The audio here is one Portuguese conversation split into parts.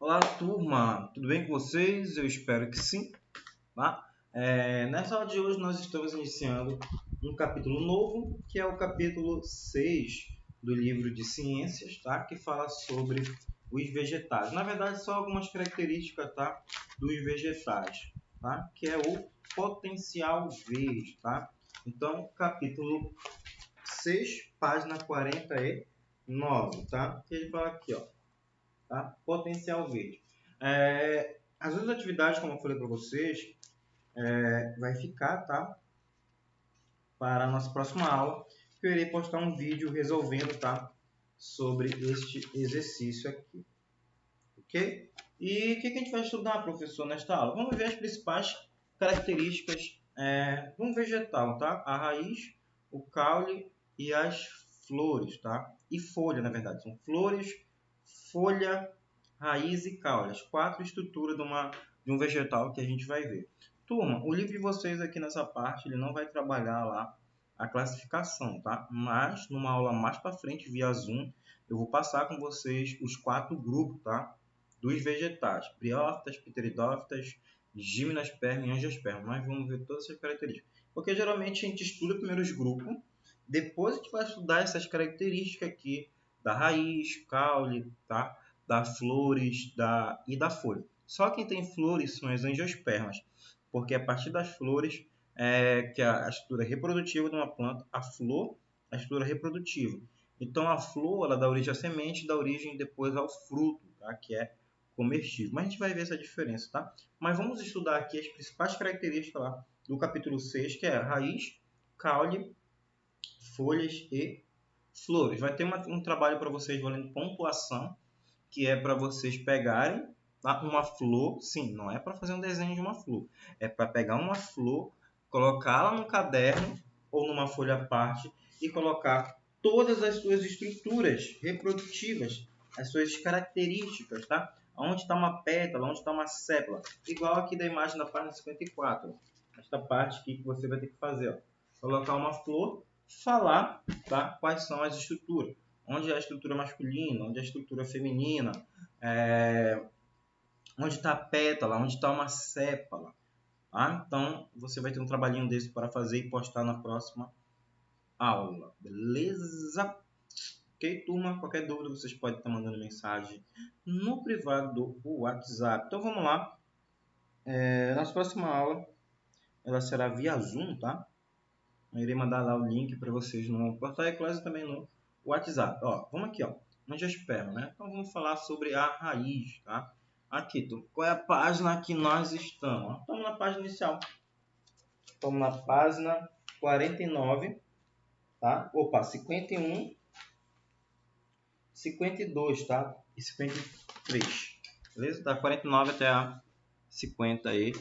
Olá, turma! Tudo bem com vocês? Eu espero que sim, tá? Nessa aula de hoje nós estamos iniciando um capítulo novo, que é o capítulo 6 do livro de ciências, tá? Que fala sobre os vegetais. Na verdade, só algumas características, tá? Dos vegetais, tá? Que é o potencial verde, tá? Então, capítulo 6, página 49, tá? Que ele fala aqui, ó. Tá? Potencial verde. As duas atividades, como eu falei para vocês, vai ficar, tá? Para a nossa próxima aula, que eu irei postar um vídeo resolvendo, tá? Sobre este exercício aqui. Ok? E o que a gente vai estudar, professor, nesta aula? Vamos ver as principais características de um vegetal, tá? A raiz, o caule e as flores, tá? E folha, na verdade. São flores, folha, raiz e caule. As 4 estruturas de um vegetal que a gente vai ver. Turma, o livro de vocês aqui nessa parte, ele não vai trabalhar lá a classificação, tá? Mas, numa aula mais para frente, via Zoom, eu vou passar com vocês os 4 grupos, tá? Dos vegetais, briófitas, pteridófitas, gimnospermas e angiospermas. Nós vamos ver todas essas características. Porque geralmente a gente estuda primeiro os grupos, depois a gente vai estudar essas características aqui da raiz, caule, tá? Das flores e da folha. Só quem tem flores são as angiospermas, porque a partir das flores que é a estrutura reprodutiva de uma planta, a flor, a estrutura reprodutiva. Então a flor ela dá origem à semente, dá origem depois ao fruto, tá? Que é comestível. Mas a gente vai ver essa diferença, tá? Mas vamos estudar aqui as principais características lá do capítulo 6, que é raiz, caule, folhas e flores. Vai ter um trabalho para vocês valendo pontuação, que é para vocês pegarem uma flor. Sim, não é para fazer um desenho de uma flor. É para pegar uma flor, colocá-la no caderno ou numa folha à parte e colocar todas as suas estruturas reprodutivas, as suas características, tá? Onde está uma pétala, onde está uma sépala. Igual aqui da imagem da página 54. Esta parte aqui que você vai ter que fazer. Ó. Colocar uma flor, falar, tá? Quais são as estruturas. Onde é a estrutura masculina, onde é a estrutura feminina, onde está a pétala, onde está uma sépala. Tá? Então, você vai ter um trabalhinho desse para fazer e postar na próxima aula. Beleza? Ok, turma? Qualquer dúvida, vocês podem estar mandando mensagem no privado do WhatsApp. Então, vamos lá. Nossa próxima aula, ela será via Zoom, tá? Eu irei mandar lá o link para vocês no Portal Eclose e também no WhatsApp. Ó, vamos aqui, ó. Angiosperma, né? Então, vamos falar sobre a raiz, tá? Aqui, qual é a página que nós estamos? Estamos na página inicial. Estamos na página 49, tá? Opa, 51, 52, tá? E 53. Beleza? Da 49 até a 53.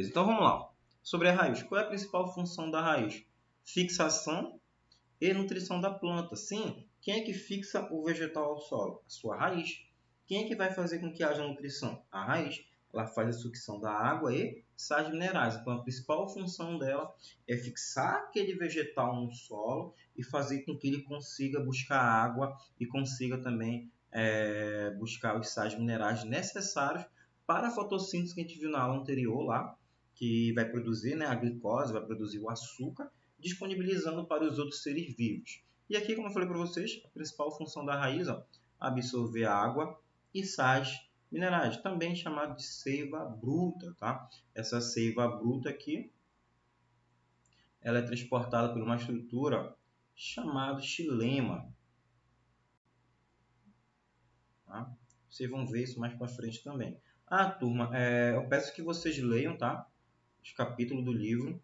Então, vamos lá. Sobre a raiz. Qual é a principal função da raiz? Fixação e nutrição da planta. Sim, quem é que fixa o vegetal ao solo? A sua raiz. Quem é que vai fazer com que haja nutrição? A raiz. Ela faz a sucção da água e sais minerais. Então, a principal função dela é fixar aquele vegetal no solo e fazer com que ele consiga buscar água e consiga também buscar os sais minerais necessários para a fotossíntese que a gente viu na aula anterior lá, que vai produzir, né, a glicose, vai produzir o açúcar, disponibilizando para os outros seres vivos. E aqui, como eu falei para vocês, a principal função da raiz é absorver água e sais minerais, também chamado de seiva bruta. Tá? Essa seiva bruta aqui ela é transportada por uma estrutura chamada xilema. Tá? Vocês vão ver isso mais para frente também. Turma, eu peço que vocês leiam, tá? Os capítulos do livro,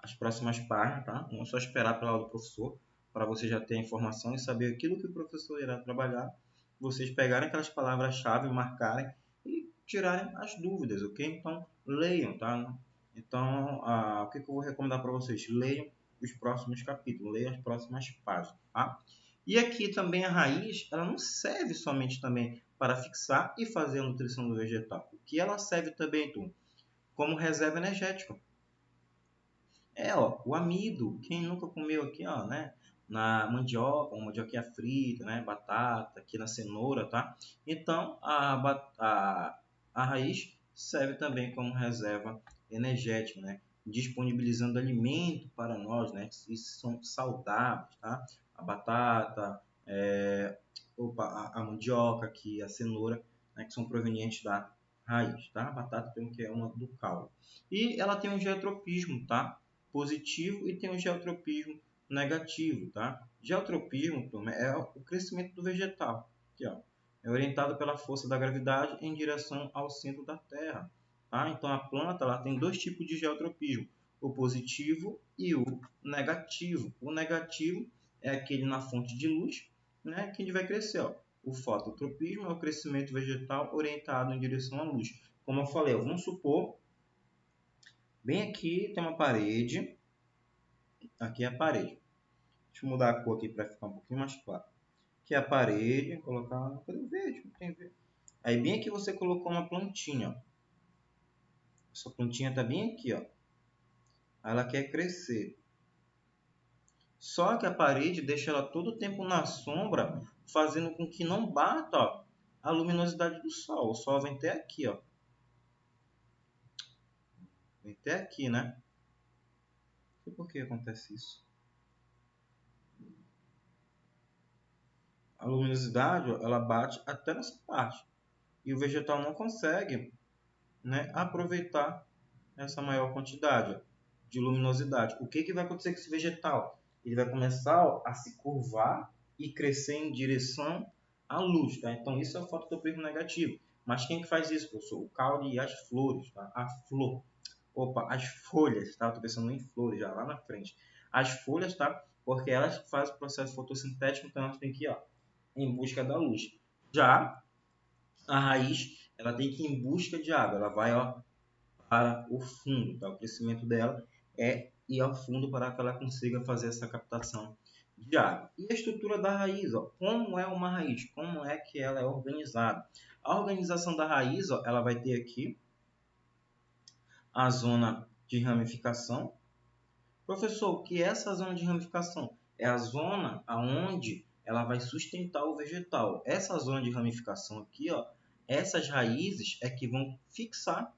as próximas páginas, tá? Não só esperar pela aula do professor, para você já ter a informação e saber aquilo que o professor irá trabalhar. Vocês pegarem aquelas palavras-chave, marcarem e tirarem as dúvidas, ok? Então, leiam, tá? Então, o que eu vou recomendar para vocês? Leiam os próximos capítulos, leiam as próximas páginas, tá? E aqui também a raiz, ela não serve somente também para fixar e fazer a nutrição do vegetal. O que ela serve também, turma? Como reserva energética. O amido. Quem nunca comeu aqui, ó, né? na mandioca, uma mandioquinha frita, né? Batata, aqui na cenoura, tá? Então, a raiz serve também como reserva energética, né? Disponibilizando alimento para nós, né? Que são saudáveis, tá? A batata, a mandioca aqui, a cenoura, né? Que são provenientes da raiz, tá? A batata tem que é uma do caule. E ela tem um geotropismo, tá? Positivo, e tem um geotropismo negativo, tá? Geotropismo, turma, é o crescimento do vegetal, aqui, ó. É orientado pela força da gravidade em direção ao centro da Terra, tá? Então a planta ela tem dois tipos de geotropismo, o positivo e o negativo. O negativo é aquele na fonte de luz, né, que a gente vai crescer, ó. O fototropismo é o crescimento vegetal orientado em direção à luz. Como eu falei, vamos supor, bem aqui tem uma parede, aqui é a parede. Deixa eu mudar a cor aqui para ficar um pouquinho mais claro. Aqui é a parede, colocar uma cor verde, não tem verde. Aí bem aqui você colocou uma plantinha, ó. Essa plantinha está bem aqui, ó. Ela quer crescer. Só que a parede deixa ela todo o tempo na sombra, fazendo com que não bata, ó, a luminosidade do sol. O sol vem até aqui, ó. Vem até aqui, né? Não sei por que acontece isso. A luminosidade, ó, ela bate até nessa parte. E o vegetal não consegue, né, aproveitar essa maior quantidade, ó, de luminosidade. O que vai acontecer com esse vegetal? Ele vai começar, ó, a se curvar e crescer em direção à luz, tá? Então isso é o fototropismo negativo. Mas quem que faz isso, professor? O caule e as flores, tá? A flor. Opa, as folhas, tá? Estou pensando em flores já lá na frente. As folhas, tá? Porque elas fazem o processo fotossintético, então elas têm que ir, ó, em busca da luz. Já a raiz, ela tem que ir em busca de água. Ela vai, ó, para o fundo, tá? O crescimento dela é ir ao fundo para que ela consiga fazer essa captação de água. E a estrutura da raiz, ó, como é uma raiz? Como é que ela é organizada? A organização da raiz, ó, ela vai ter aqui a zona de ramificação. Professor, o que é essa zona de ramificação? É a zona aonde ela vai sustentar o vegetal. Essa zona de ramificação aqui, ó, essas raízes é que vão fixar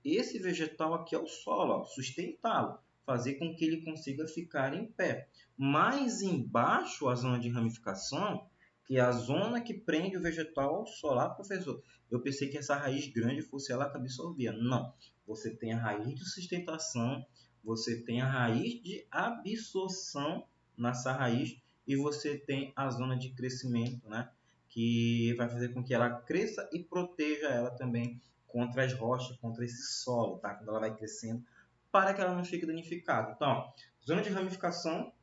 esse vegetal aqui ao solo, sustentá-lo, fazer com que ele consiga ficar em pé. Mais embaixo, a zona de ramificação, que é a zona que prende o vegetal ao solo. Ah, professor, eu pensei que essa raiz grande fosse ela que absorvia. Não. Você tem a raiz de sustentação, você tem a raiz de absorção nessa raiz e você tem a zona de crescimento, né? Que vai fazer com que ela cresça e proteja ela também contra as rochas, contra esse solo, tá? Quando ela vai crescendo, para que ela não fique danificada. Então, zona de ramificação,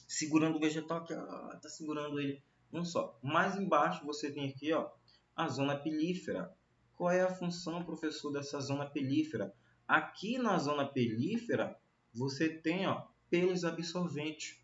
segurando o vegetal aqui, tá segurando ele não só. Mais embaixo você tem aqui, ó, a zona pilífera. Qual é a função, professor, dessa zona pilífera? Aqui na zona pilífera, você tem, ó, pelos absorventes.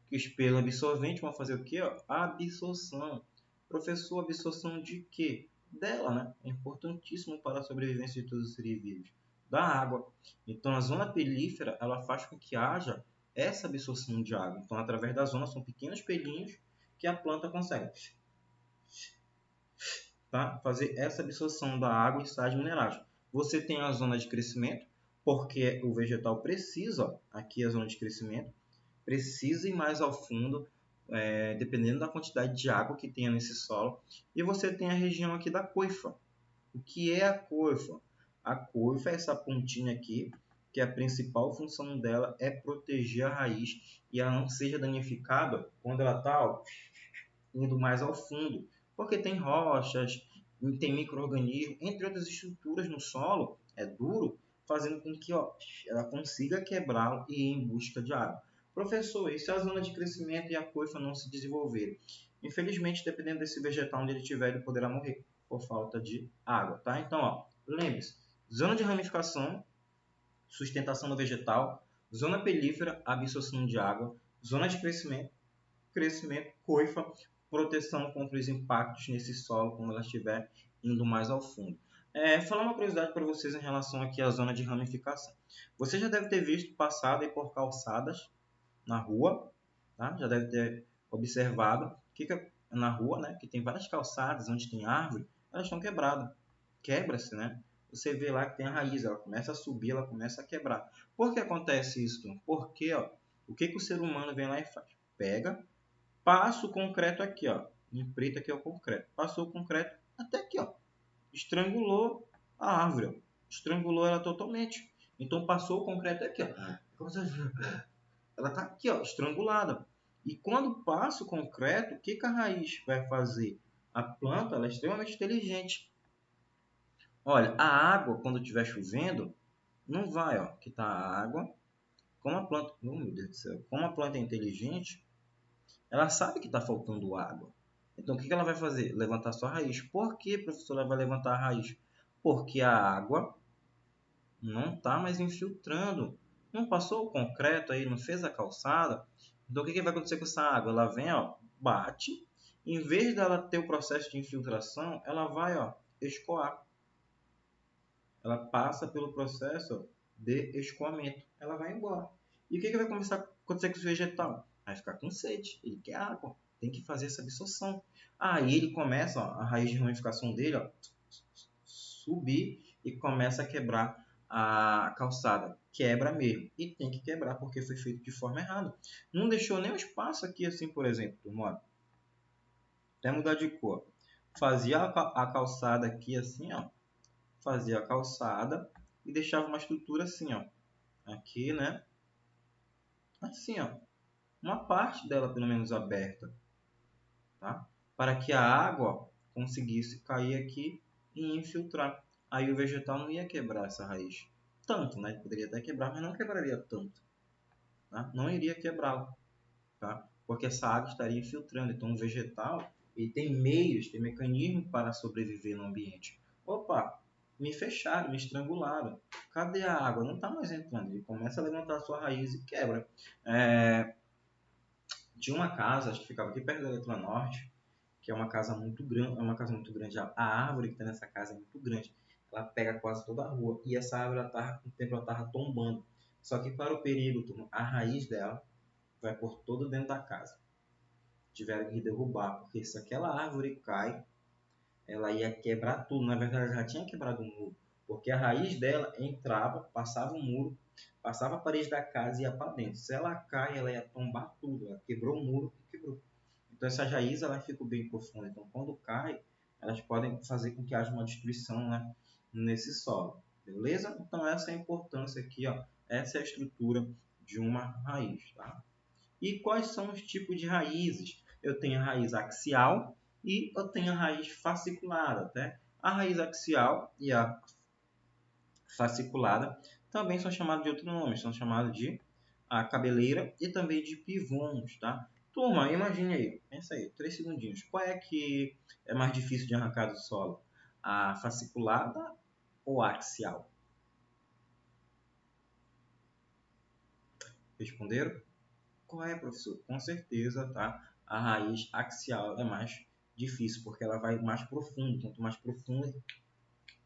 Que os pelos absorventes vão fazer o quê? Ó? Absorção. Professor, absorção de quê? Dela, né? É importantíssimo para a sobrevivência de todos os seres vivos. Da água. Então, a zona pilífera, ela faz com que haja essa absorção de água. Então, através da zona, são pequenos pelinhos que a planta consegue, tá? Fazer essa absorção da água e sais minerais. Você tem a zona de crescimento, porque o vegetal precisa, ó, aqui é a zona de crescimento, precisa ir mais ao fundo, dependendo da quantidade de água que tenha nesse solo. E você tem a região aqui da coifa. O que é a coifa? A coifa é essa pontinha aqui, que a principal função dela é proteger a raiz e ela não seja danificada quando ela está indo mais ao fundo, porque tem rochas, tem micro-organismos, entre outras estruturas no solo, é duro, fazendo com que, ó, ela consiga quebrá-lo e ir em busca de água. Professor, e se a zona de crescimento e a coifa não se desenvolverem? Infelizmente, dependendo desse vegetal onde ele estiver, ele poderá morrer por falta de água, tá? Então, ó, lembre-se, zona de ramificação, sustentação do vegetal, zona pelífera, absorção de água, zona de crescimento, coifa, proteção contra os impactos nesse solo quando ela estiver indo mais ao fundo. Falar uma curiosidade para vocês em relação aqui à zona de ramificação. Você já deve ter visto passar aí por calçadas na rua, tá? Já deve ter observado que na rua, né, que tem várias calçadas onde tem árvore, elas estão quebradas. Quebra-se, né? Você vê lá que tem a raiz, ela começa a subir, ela começa a quebrar. Por que acontece isso? Porque, ó, o que o ser humano vem lá e faz? Pega, passa o concreto aqui, ó, empreita aqui é o concreto. Passou o concreto até aqui, ó. Estrangulou a árvore, ó. Estrangulou ela totalmente. Então passou o concreto aqui, ó. Ela está aqui, ó, estrangulada. E quando passa o concreto, o que a raiz vai fazer? A planta ela é extremamente inteligente. Olha, a água, quando estiver chovendo, não vai, ó, que está a água. Como a planta, oh, meu Deus do céu, como a planta é inteligente, ela sabe que está faltando água. Então, o que ela vai fazer? Levantar sua raiz. Por que, professor, ela vai levantar a raiz? Porque a água não está mais infiltrando. Não passou o concreto aí, não fez a calçada. Então, o que vai acontecer com essa água? Ela vem, ó, bate. Em vez dela ter o processo de infiltração, ela vai, ó, escoar. Ela passa pelo processo de escoamento. Ela vai embora. E o que vai começar a acontecer com esse vegetal? Vai ficar com sede. Ele quer água. Tem que fazer essa absorção. Aí ele começa, ó, a raiz de ramificação dele, ó, subir e começa a quebrar a calçada. Quebra mesmo. E tem que quebrar porque foi feito de forma errada. Não deixou nem um espaço aqui assim, por exemplo. Turma. Até mudar de cor. Fazia a calçada aqui assim, ó. Fazia a calçada e deixava uma estrutura assim, ó. Aqui, né? Assim, ó. Uma parte dela pelo menos aberta, tá? Para que a água conseguisse cair aqui e infiltrar. Aí o vegetal não ia quebrar essa raiz tanto, né? Poderia até quebrar, mas não quebraria tanto, tá? Não iria quebrá-lo, tá? Porque essa água estaria infiltrando. Então o vegetal ele tem meios, tem mecanismos para sobreviver no ambiente. Opa, me fecharam, me estrangularam. Cadê a água? Não está mais entrando. Ele começa a levantar a sua raiz e quebra. Tinha uma casa, acho que ficava aqui perto da Eletronorte, que é uma casa muito grande, A árvore que está nessa casa é muito grande. Ela pega quase toda a rua. E essa árvore, com o tempo, ela estava tombando. Só que para o perigo, turma, a raiz dela vai por todo dentro da casa. Tiveram que derrubar, porque se aquela árvore cai, ela ia quebrar tudo. Na verdade, ela já tinha quebrado o muro, porque a raiz dela entrava, passava o muro, passava a parede da casa e ia para dentro. Se ela cai, ela ia tombar tudo. Ela quebrou o muro e quebrou. Então, essa raiz ela fica bem profunda. Então, quando cai, elas podem fazer com que haja uma destruição, né, nesse solo. Beleza? Então, essa é a importância aqui. Ó. Essa é a estrutura de uma raiz. Tá? E quais são os tipos de raízes? Eu tenho a raiz axial e eu tenho a raiz fasciculada. Tá? A raiz axial e a fasciculada também são chamadas de outro nome, são chamadas de a cabeleira e também de pivons, tá? Turma, imagine aí, pensa aí, 3 segundinhos. Qual é que é mais difícil de arrancar do solo? A fasciculada ou a axial? Responderam? Qual é, professor? Com certeza, tá? A raiz axial é mais difícil, porque ela vai mais profundo. Quanto mais profundo,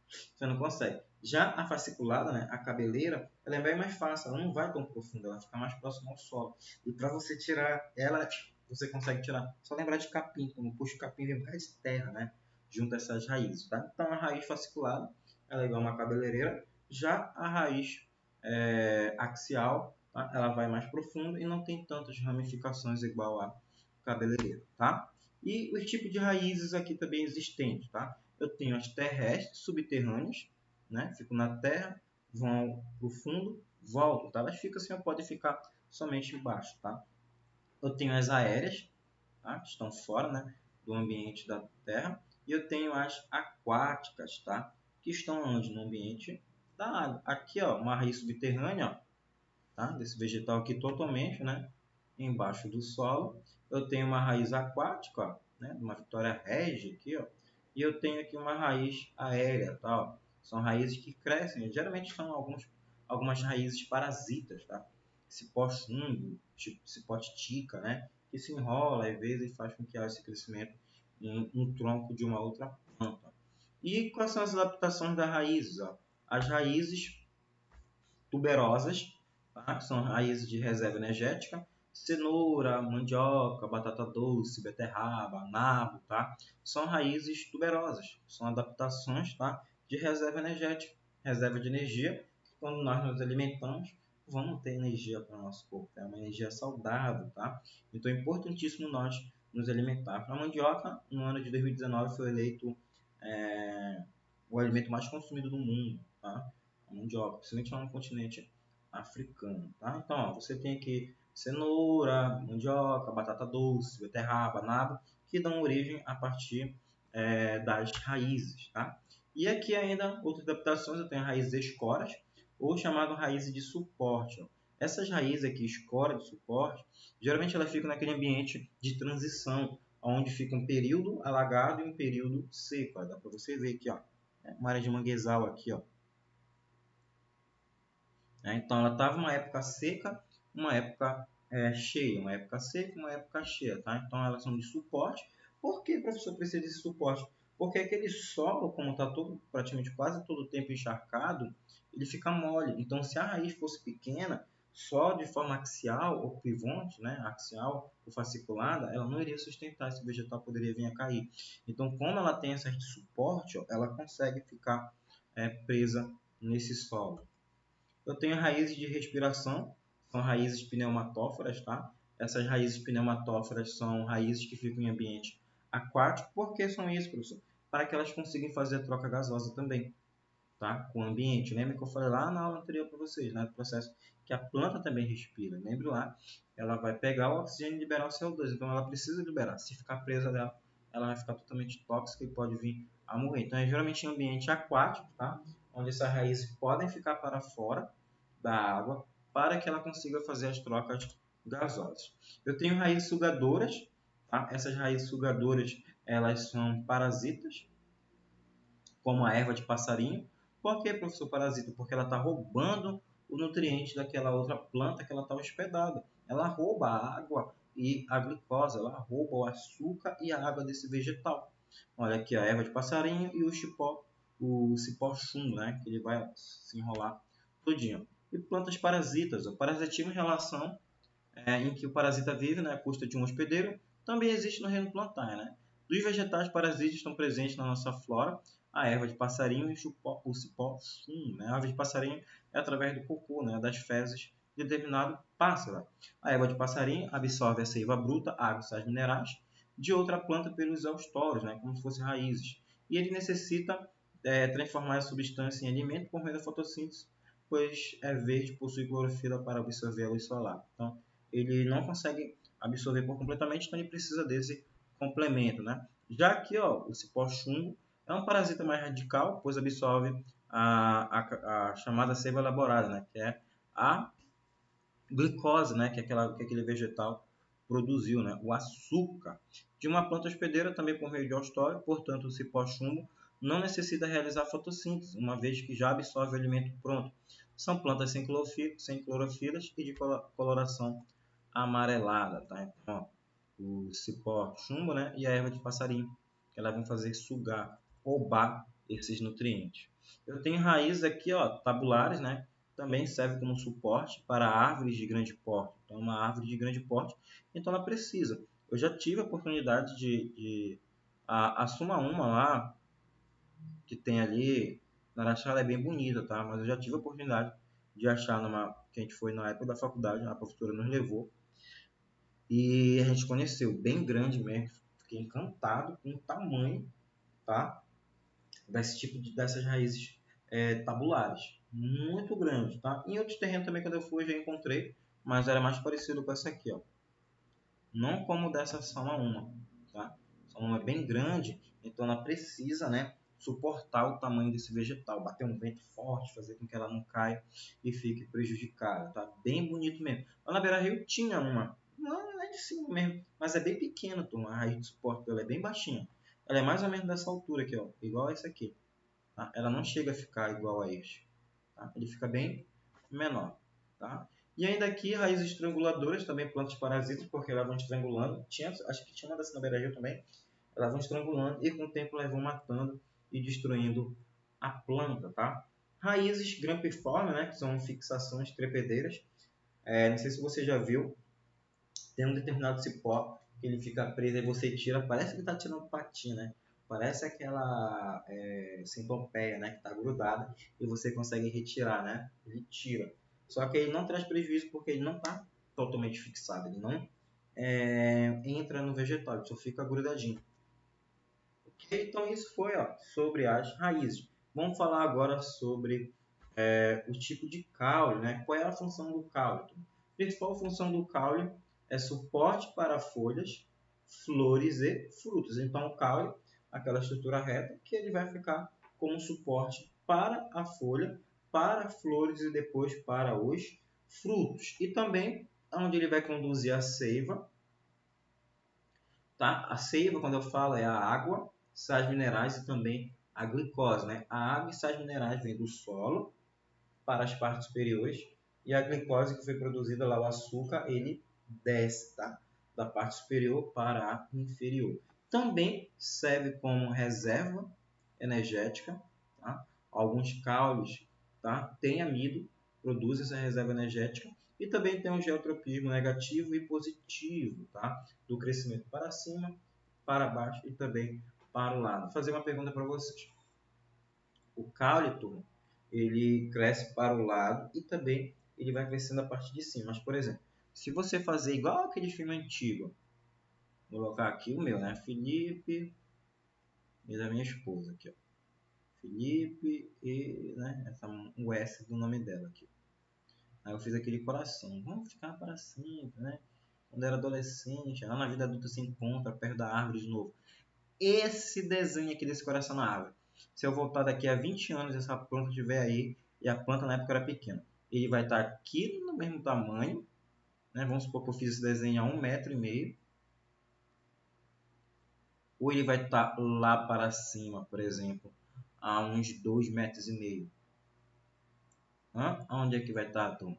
você não consegue. Já a fasciculada, né, a cabeleira, ela é bem mais fácil, ela não vai tão profunda, ela fica mais próxima ao solo. E para você tirar ela, você consegue tirar. Só lembrar de capim, quando puxa o capim vem um bocado de terra, né, junto a essas raízes, tá? Então a raiz fasciculada, ela é igual uma cabeleireira. Já a raiz axial, tá? Ela vai mais profunda e não tem tantas ramificações igual a cabeleireira, tá? E os tipos de raízes aqui também existentes, tá? Eu tenho as terrestres, subterrâneas, né? Ficam na terra, vão para o fundo, voltam, tá? Elas ficam assim, podem ficar somente embaixo, tá? Eu tenho as aéreas, tá? Que estão fora, né, do ambiente da terra. E eu tenho as aquáticas, tá? Que estão onde? No ambiente da água. Aqui, ó, uma raiz subterrânea, ó, tá? Desse vegetal aqui totalmente, né, embaixo do solo. Eu tenho uma raiz aquática, ó, né, uma Victoria regia aqui, ó. E eu tenho aqui uma raiz aérea, tá? Ó. São raízes que crescem, geralmente são algumas raízes parasitas, tá? Cipó fungo, tipo cipó titica, né? Que se enrola às vezes e faz com que haja esse crescimento em um tronco de uma outra planta. E quais são as adaptações das raízes? Ó? As raízes tuberosas, tá? Que são raízes de reserva energética, cenoura, mandioca, batata doce, beterraba, nabo, tá? São raízes tuberosas, são adaptações, tá? De reserva energética, reserva de energia. Quando nós nos alimentamos, vamos ter energia para o nosso corpo, é uma energia saudável, tá? Então é importantíssimo nós nos alimentar. A mandioca, no ano de 2019, foi eleito o alimento mais consumido do mundo, tá? A mandioca, principalmente lá no continente africano, tá? Então, ó, você tem aqui cenoura, mandioca, batata doce, beterraba, nabo, que dão origem a partir das raízes, tá? E aqui ainda outras adaptações, eu tenho raízes escoras, ou chamado raízes de suporte. Ó. Essas raízes aqui, escora de suporte, geralmente elas ficam naquele ambiente de transição, onde fica um período alagado e um período seco. Ó. Dá para você ver aqui, ó, uma área de manguezal aqui, ó. Então ela estava uma época seca, uma época cheia, uma época seca, uma época cheia, tá? Então elas são de suporte. Por que o professor precisa desse suporte? Porque aquele solo, como está praticamente quase todo o tempo encharcado, ele fica mole. Então se a raiz fosse pequena, só de forma axial ou pivonte, né, axial ou fasciculada, ela não iria sustentar, esse vegetal poderia vir a cair. Então, como ela tem essa de suporte, ó, ela consegue ficar presa nesse solo. Eu tenho raízes de respiração, são raízes pneumatóforas, tá? Essas raízes pneumatóforas são raízes que ficam em ambiente aquático. Por que são isso, professor? Para que elas consigam fazer a troca gasosa também, tá? Com o ambiente. Lembra que eu falei lá na aula anterior para vocês, né? Do processo que a planta também respira. Lembre lá, ela vai pegar o oxigênio e liberar o CO2. Então, ela precisa liberar. Se ficar presa dela, ela vai ficar totalmente tóxica e pode vir a morrer. Então, é geralmente em ambiente aquático, tá? Onde essas raízes podem ficar para fora da água para que ela consiga fazer as trocas gasosas. Eu tenho raízes sugadoras, tá? Essas raízes sugadoras, elas são parasitas, como a erva de passarinho. Por que, professor, parasita? Porque ela está roubando o nutriente daquela outra planta que ela está hospedada. Ela rouba a água e a glicose, ela rouba o açúcar e a água desse vegetal. Olha aqui a erva de passarinho e o cipó chumbo, né? Que ele vai se enrolar tudinho. E plantas parasitas. O parasitismo em relação em que o parasita vive, né, à custa de um hospedeiro, também existe no reino plantar, né? Dos vegetais parasitas estão presentes na nossa flora a erva de passarinho e o cipó chumbo, né? A erva de passarinho é através do cocô, né, das fezes de determinado pássaro. A erva de passarinho absorve a seiva bruta, água e sais minerais de outra planta pelos eustoros, né, como se fossem raízes. E ele necessita transformar a substância em alimento por meio da fotossíntese, pois é verde, possui clorofila para absorver a luz solar. Então, ele não consegue absorver por completamente, então ele precisa desse complemento, né? Já aqui, ó, o cipó chumbo é um parasita mais radical, pois absorve a chamada seiva elaborada, né? Que é a glicose, né? Que aquele vegetal produziu, né? O açúcar. De uma planta hospedeira, também por meio de eustório, portanto, o cipó chumbo não necessita realizar fotossíntese, uma vez que já absorve o alimento pronto. São plantas sem clorofilas e de coloração amarelada, tá? Então, ó, o cipó chumbo, né? E a erva de passarinho, que ela vão fazer sugar, roubar esses nutrientes. Eu tenho raízes aqui, ó, tabulares, né? Também serve como suporte para árvores de grande porte. Então, uma árvore de grande porte, então ela precisa. Eu já tive a oportunidade a Suma Uma lá, que tem ali, na Araxá, ela é bem bonita, tá? Mas eu já tive a oportunidade de achar que a gente foi na época da faculdade, a professora nos levou, e a gente conheceu, bem grande mesmo. Fiquei encantado com o tamanho, tá? Dessas raízes tabulares. Muito grande, tá? Em outros terrenos também, quando eu fui, já encontrei, mas era mais parecido com essa aqui, ó. Não como dessa Sama Uma, tá? Sama Uma é bem grande, então ela precisa, né, suportar o tamanho desse vegetal, bater um vento forte, fazer com que ela não caia e fique prejudicada, tá? Bem bonito mesmo. Lá na beira-rio tinha uma, não é de cima mesmo, mas é bem pequena, turma. A raiz de suporte dela é bem baixinha. Ela é mais ou menos dessa altura aqui, ó, igual a essa aqui. Tá? Ela não chega a ficar igual a este. Tá? Ele fica bem menor. Tá? E ainda aqui, raízes estranguladoras, também plantas parasitas, porque elas vão estrangulando. Acho que tinha uma dessa na beira-rio também. Elas vão estrangulando e com o tempo elas vão matando e destruindo a planta. Tá? Raízes grampiformes, né, que são fixações trepedeiras. Não sei se você já viu, tem um determinado cipó que ele fica preso e você tira, parece que está tirando patinha, né? Parece aquela centopeia, né? Que está grudada e você consegue retirar, né? Ele tira. Só que ele não traz prejuízo porque ele não está totalmente fixado, ele não entra no vegetal, ele só fica grudadinho. Ok? Então isso foi sobre as raízes. Vamos falar agora sobre o tipo de caule, né? Qual é a função do caule? A principal função do caule é suporte para folhas, flores e frutos. Então, o caule, aquela estrutura reta, que ele vai ficar como suporte para a folha, para flores e depois para os frutos. E também onde ele vai conduzir a seiva. Tá? A seiva, quando eu falo, é a água, sais minerais e também a glicose. Né? A água e sais minerais vêm do solo para as partes superiores e a glicose que foi produzida lá, o açúcar, ele desce, tá? Da parte superior para a inferior. Também serve como reserva energética, tá? Alguns caules, tá? Tem amido, produz essa reserva energética e também tem um geotropismo negativo e positivo, tá? Do crescimento para cima, para baixo e também para o lado. Vou fazer uma pergunta para vocês. O caule, turma, ele cresce para o lado e também ele vai crescendo a partir de cima. Mas, por exemplo, se você fazer igual aquele filme antigo, vou colocar aqui o meu, né? Felipe e da minha esposa aqui, ó. Felipe e, né? O S do nome dela aqui. Aí eu fiz aquele coração. Vamos ficar para sempre, né? Quando era adolescente, lá na vida adulta se encontra perto da árvore de novo. Esse desenho aqui desse coração na árvore. Se eu voltar daqui a 20 anos e essa planta estiver aí, e a planta na época era pequena, ele vai estar aqui no mesmo tamanho, né? Vamos supor que eu fiz esse desenho a 1,5 m, ou ele vai estar lá para cima, por exemplo, a uns 2,5 m. Onde é que vai estar, turma?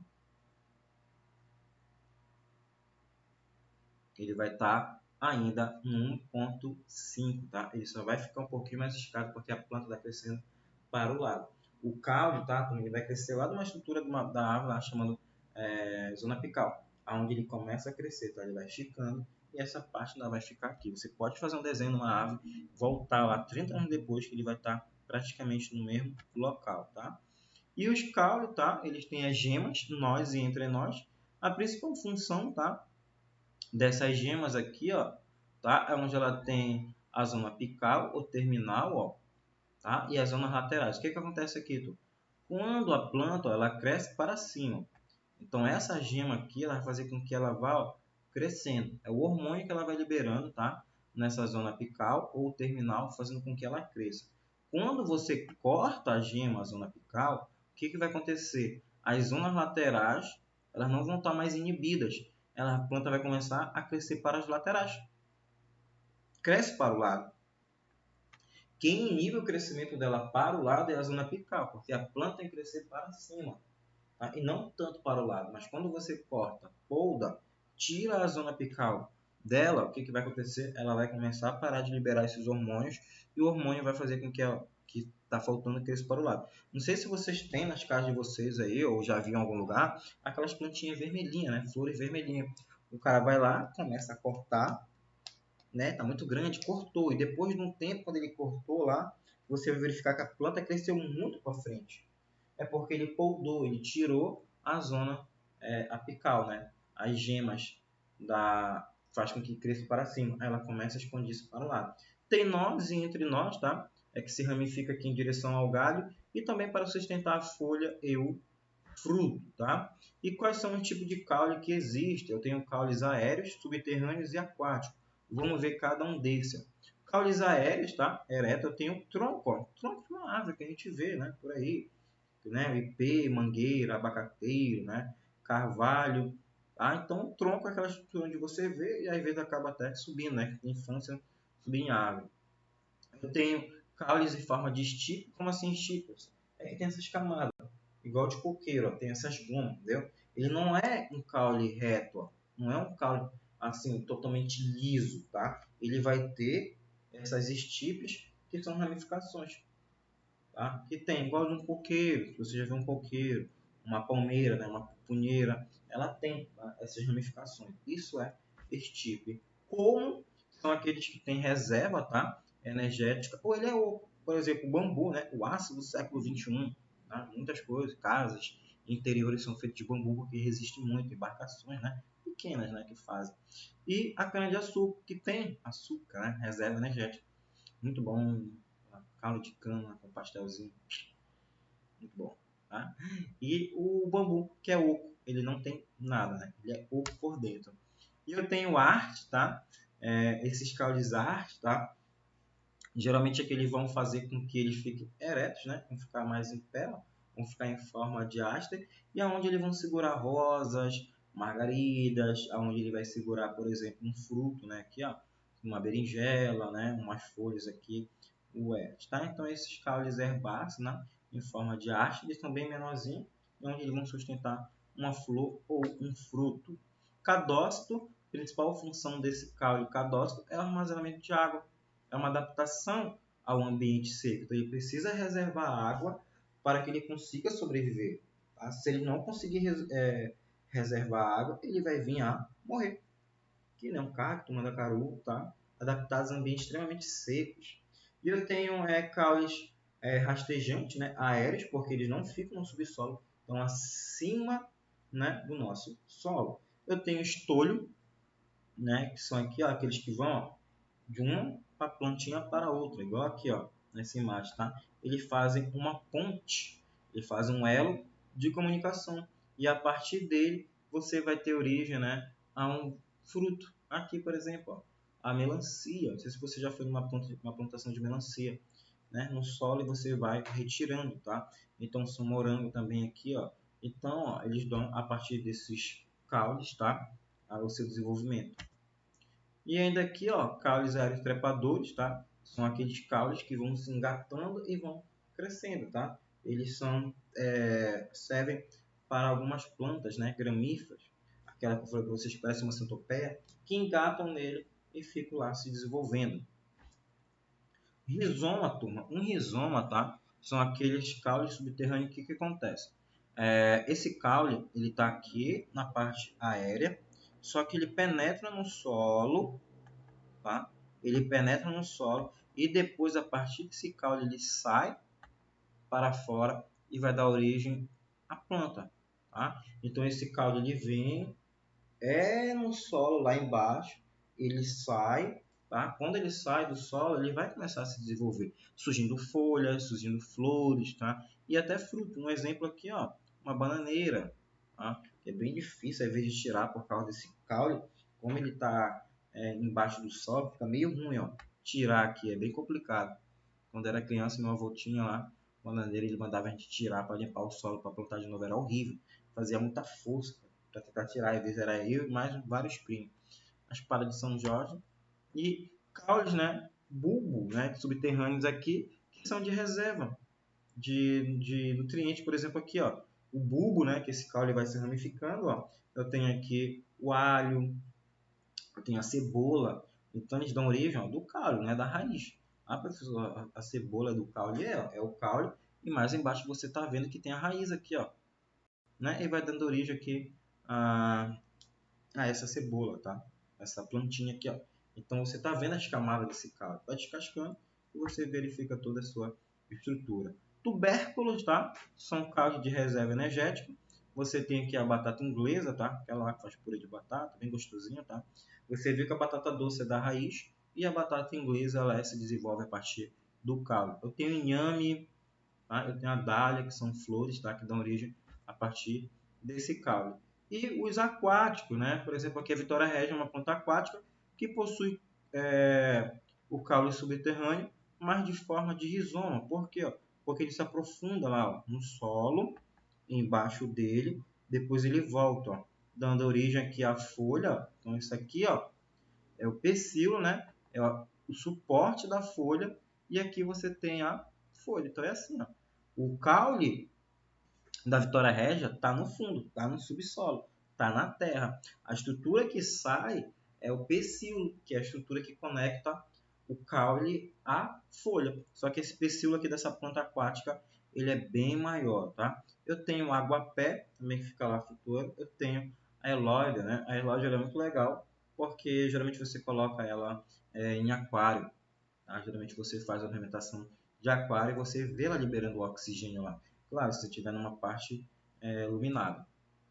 Ele vai estar ainda no 1,5, tá? Ele só vai ficar um pouquinho mais esticado porque a planta está crescendo para o lado. O caule, tá? Ele vai crescer lá de uma estrutura da árvore, lá, chamando zona apical, onde ele começa a crescer, tá? Ele vai esticando e essa parte ainda vai ficar aqui. Você pode fazer um desenho numa árvore, voltar lá 30 anos depois que ele vai estar praticamente no mesmo local, tá? E os caules, tá? Eles têm as gemas, nós e entre nós. A principal função, tá? Dessas gemas aqui, ó, tá? É onde ela tem a zona apical ou terminal, ó, tá? E as zonas laterais. O que acontece aqui, tu? Quando a planta, ó, ela cresce para cima, então essa gema aqui, ela vai fazer com que ela vá, ó, crescendo. É o hormônio que ela vai liberando, tá? Nessa zona apical ou terminal, fazendo com que ela cresça. Quando você corta a gema, a zona apical, o que vai acontecer? As zonas laterais, elas não vão estar mais inibidas. A planta vai começar a crescer para as laterais. Cresce para o lado. Quem inibe o crescimento dela para o lado é a zona apical, porque a planta tem que crescer para cima, tá? E não tanto para o lado. Mas quando você corta, polda, tira a zona apical dela, o que vai acontecer? Ela vai começar a parar de liberar esses hormônios e o hormônio vai fazer com que que está faltando cresça para o lado. Não sei se vocês têm nas casas de vocês aí, ou já viram em algum lugar, aquelas plantinhas vermelhinhas, né? Flores vermelhinhas. O cara vai lá, começa a cortar, né? Tá muito grande, cortou. E depois de um tempo, quando ele cortou lá, você vai verificar que a planta cresceu muito para frente. É porque ele poldou, ele tirou a zona apical, né? As gemas faz com que cresça para cima. Aí ela começa a expandir-se para o lado. Tem nós e entre nós, tá? É que se ramifica aqui em direção ao galho e também para sustentar a folha e o fruto, tá? E quais são os tipos de caule que existem? Eu tenho caules aéreos, subterrâneos e aquáticos. Vamos ver cada um desses. Caules aéreos, tá? Ereto, eu tenho tronco, ó. Tronco de uma árvore que a gente vê, né? Por aí, né? Ipê, mangueira, abacateiro, né? Carvalho, tá? Então, o tronco é aquela estrutura onde você vê e às vezes acaba até subindo, né? Infância, subir em árvore. Eu tenho caules em forma de estipe. Como assim estípulas? É que tem essas camadas, igual de coqueiro, ó, tem essas gomas, entendeu? Ele não é um caule reto, ó, não é um caule assim totalmente liso, tá? Ele vai ter essas estipes que são ramificações, tá? Que tem igual de um coqueiro, se você já viu um coqueiro, uma palmeira, né, uma pupunheira, ela tem essas ramificações. Isso é estipe. Como são aqueles que têm reserva, tá, energética, ou ele é oco. Por exemplo, o bambu, né, o aço do século XXI, tá? Muitas coisas, casas interiores são feitas de bambu porque resiste muito, embarcações, né, pequenas, né, que fazem. E a cana-de-açúcar, que tem açúcar, né, reserva energética. Muito bom, caldo de cana com pastelzinho, muito bom. Tá? E o bambu, que é oco, ele não tem nada, né? Ele é oco por dentro. E eu tenho arte, tá? Esses caules arte, tá? Geralmente é que eles vão fazer com que eles fiquem eretos, né? Vão ficar mais em pé, ó. Vão ficar em forma de haste. E aonde eles vão segurar rosas, margaridas, aonde ele vai segurar, por exemplo, um fruto, né? Aqui, ó, uma berinjela, né? Umas folhas aqui, o ereto, tá? Então esses caules herbáceos, né? Em forma de haste, eles são bem menorzinhos, onde eles vão sustentar uma flor ou um fruto. Cadócito, principal função desse caule cadócito é o armazenamento de água. É uma adaptação ao ambiente seco. Então, ele precisa reservar água para que ele consiga sobreviver. Tá? Se ele não conseguir reservar água, ele vai vir a morrer. Que nem um cacto, um mandacaru, tá? Adaptados a ambientes extremamente secos. E eu tenho caules rastejantes, né? Aéreos, porque eles não ficam no subsolo, estão acima, né, do nosso solo. Eu tenho estolho, né, que são aqui, ó, aqueles que vão, ó, de uma plantinha para outra, igual aqui, ó, nessa imagem, tá? Eles fazem uma ponte, eles fazem um elo de comunicação e a partir dele você vai ter origem, né, a um fruto. Aqui, por exemplo, ó, a melancia. Não sei se você já foi numa plantação de melancia, né, no solo e você vai retirando, tá? Então, são morango também aqui, ó. Então, ó, eles dão a partir desses caules, tá? O seu desenvolvimento. E ainda aqui, ó, caules aéreos trepadores, tá? São aqueles caules que vão se engatando e vão crescendo, tá? Eles servem para algumas plantas, né, gramíferas, aquela que eu falei para vocês parecem uma centopeia, que engatam nele e ficam lá se desenvolvendo. Rizoma, turma. Um rizoma, tá? São aqueles caules subterrâneos. O que acontece? Esse caule, ele está aqui na parte aérea, só que ele penetra no solo, tá? Ele penetra no solo e depois, a partir desse caule, ele sai para fora e vai dar origem à planta, tá? Então, esse caule, ele vem no solo lá embaixo, ele sai, tá? Quando ele sai do solo, ele vai começar a se desenvolver, surgindo folhas, surgindo flores, tá? E até fruto. Um exemplo aqui, ó, uma bananeira, tá? Que é bem difícil às vezes de tirar por causa desse caule, como ele está embaixo do solo, fica meio ruim, ó. Tirar aqui é bem complicado. Quando era criança, meu avô tinha lá bananeira, ele mandava a gente tirar para limpar o solo, para plantar de novo, era horrível, fazia muita força para tentar tirar, às vezes era eu e mais vários primos. As paradas de São Jorge e caules, né, bulbo, né, subterrâneos aqui, que são de reserva de nutrientes, por exemplo, aqui, ó, o bulbo, né, que esse caule vai se ramificando, ó, eu tenho aqui o alho, eu tenho a cebola, então eles dão origem, ó, do caule, né, da raiz. Ah, professor, a cebola do caule é o caule, e mais embaixo você está vendo que tem a raiz aqui, ó, né, e vai dando origem aqui a essa cebola, tá? Essa plantinha aqui, ó. Então você está vendo as camadas desse caule, vai descascando e você verifica toda a sua estrutura. Tubérculos, tá? São caules de reserva energética. Você tem aqui a batata inglesa, tá? Aquela lá que faz purê de batata, bem gostosinha, tá? Você vê que a batata doce é da raiz e a batata inglesa ela se desenvolve a partir do caule. Eu tenho inhame, tá? Eu tenho a dália, que são flores, tá? Que dão origem a partir desse caule. E os aquáticos, né? Por exemplo, aqui a Vitória Regia é uma planta aquática que possui o caule subterrâneo, mas de forma de rizoma. Por quê? Porque ele se aprofunda lá, ó, no solo, embaixo dele, depois ele volta, ó, dando origem aqui à folha. Então isso aqui, ó, é o pecíolo, né? É o suporte da folha e aqui você tem a folha. Então é assim, ó. O caule da Vitória Regia está no fundo, está no subsolo, está na terra. A estrutura que sai é o pecíolo, que é a estrutura que conecta o caule à folha. Só que esse pecíolo aqui dessa planta aquática, ele é bem maior, tá? Eu tenho o aguapé, também que fica lá flutuando. Eu tenho a elóide, né? A elóide é muito legal, porque geralmente você coloca ela em aquário, tá? Geralmente você faz a ornamentação de aquário e você vê ela liberando o oxigênio lá. Claro, se você estiver numa parte iluminada,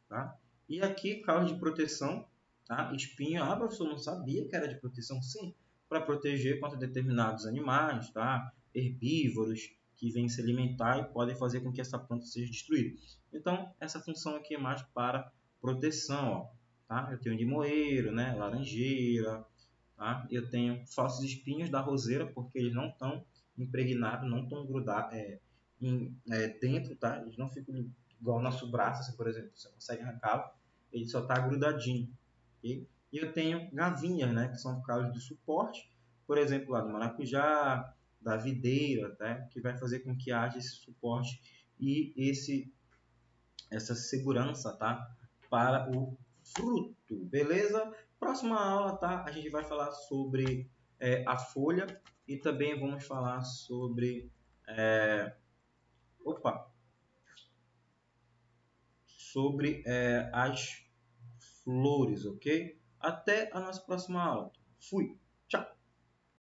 tá? E aqui, carro de proteção, tá? Espinho, professor, não sabia que era de proteção, sim, para proteger contra determinados animais, tá? Herbívoros que vêm se alimentar e podem fazer com que essa planta seja destruída. Então, essa função aqui é mais para proteção, ó, tá? Eu tenho limoeiro, né? Laranjeira, tá? Eu tenho falsos espinhos da roseira, porque eles não estão impregnados, não estão grudados dentro, tá? Eles não ficam igual o nosso braço, assim, por exemplo. Você consegue arrancá-lo, ele só está grudadinho. Okay? E eu tenho gavinhas, né? Que são casos de suporte, por exemplo, lá do maracujá, da videira, tá? Que vai fazer com que haja esse suporte e essa segurança, tá? Para o fruto, beleza? Próxima aula, tá? A gente vai falar sobre a folha e também vamos falar sobre opa, sobre as flores, ok? Até a nossa próxima aula. Fui! Tchau!